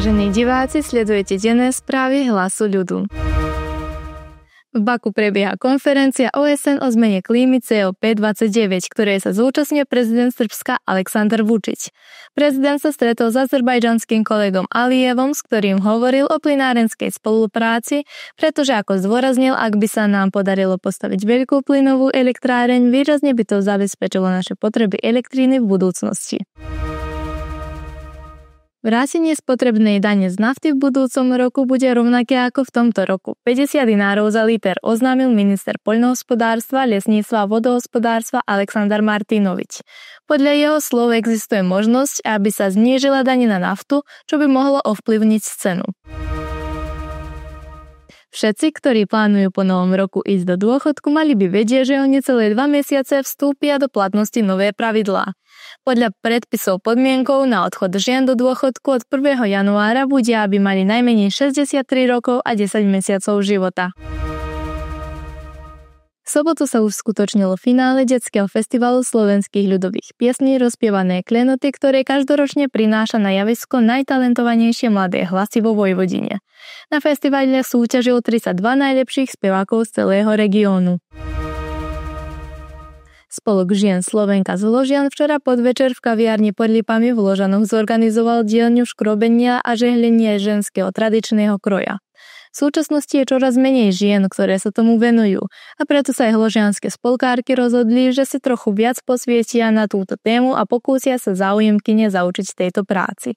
Vážení diváci, sledujete denné správy Hlasu ľudu. V Baku prebieha konferencia OSN o zmene klímy COP29, ktorej sa zúčastňuje prezident Srbska Aleksandar Vučić. Prezident sa stretol s azerbajdžanským kolegom Alijevom, s ktorým hovoril o plynárenskej spolupráci, pretože ako zdôraznil, ak by sa nám podarilo postaviť veľkú plynovú elektráreň, výrazne by to zabezpečilo naše potreby elektriny v budúcnosti. Vrátenie spotrebnej dane z nafty v budúcom roku bude rovnaké ako v tomto roku. 50 dinárov za liter oznámil minister poľnohospodárstva, lesníctva a vodohospodárstva Aleksandar Martinovič. Podľa jeho slov existuje možnosť, aby sa znížila daň na naftu, čo by mohlo ovplyvniť cenu. Všetci, ktorí plánujú po novom roku ísť do dôchodku, mali by vedieť, že o necelé 2 mesiace vstúpia do platnosti nové pravidlá. Podľa predpisov podmienkou na odchod žien do dôchodku od 1. januára bude, aby mali najmenej 63 rokov a 10 mesiacov života. V sobotu sa už skutočnilo finále detského festivalu slovenských ľudových piesní Rozpievané klenoty, ktoré každoročne prináša na javisko najtalentovanejšie mladé hlasy vo Vojvodine. Na festivale súťažilo 32 najlepších spevákov z celého regiónu. Spolok žien Slovenka z Ložian včera podvečer v kaviarni Pod Lipami v Ložanoch zorganizoval dielňu škrobenia a žehlenia ženského tradičného kroja. V súčasnosti je čoraz menej žien, ktoré sa tomu venujú, a preto sa aj ložianske spolkárky rozhodli, že si trochu viac posvietia na túto tému a pokúsia sa záujemkyne zaučiť tejto práci.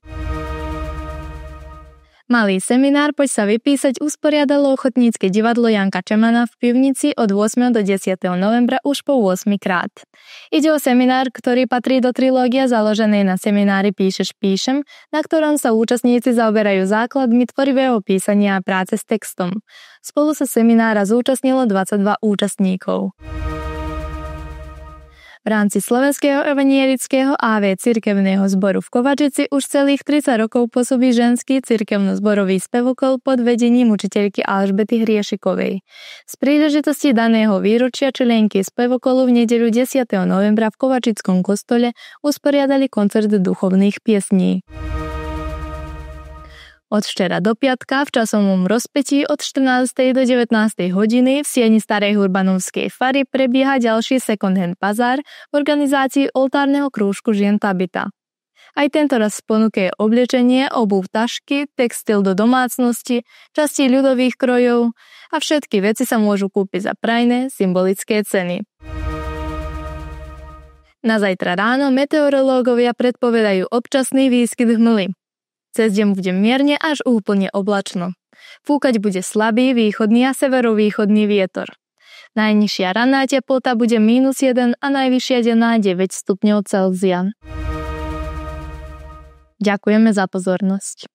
Malý seminár Poď sa vypísať usporiadalo ochotnícke divadlo Janka Čemana v Pivnici od 8. do 10. novembra už po 8. krát. Ide o seminár, ktorý patrí do trilógie založenej na seminári Píšeš píšem, na ktorom sa účastníci zaoberajú základmi tvorivého písania a práce s textom. Spolu sa seminára zúčastnilo 22 účastníkov. V rámci Slovenského evanielického AV cirkevného zboru v Kovačici už celých 30 rokov pôsobí ženský cirkevno-zborový spevokol pod vedením učiteľky Alžbety Hriešikovej. Z príležitosti daného výročia členky spevokolu v nedeľu 10. novembra v Kovačickom kostole usporiadali koncert duchovných piesní. Od včera do piatka v časovom rozpätí od 14. do 19. hodiny v sieni Starej Hurbanovskej fary prebieha ďalší second-hand bazár v organizácii oltárneho krúžku žien Tabita. Aj tento raz v ponuke je oblečenie, obuv, tašky, textil do domácnosti, časti ľudových krojov a všetky veci sa môžu kúpiť za prajné, symbolické ceny. Na zajtra ráno meteorológovia predpovedajú občasný výskyt hmly. Cez deň bude mierne až úplne oblačno. Fúkať bude slabý východný a severovýchodný vietor. Najnižšia ranná teplota bude -1 a najvyššia denná 9 stupňov Celzia. Ďakujeme za pozornosť.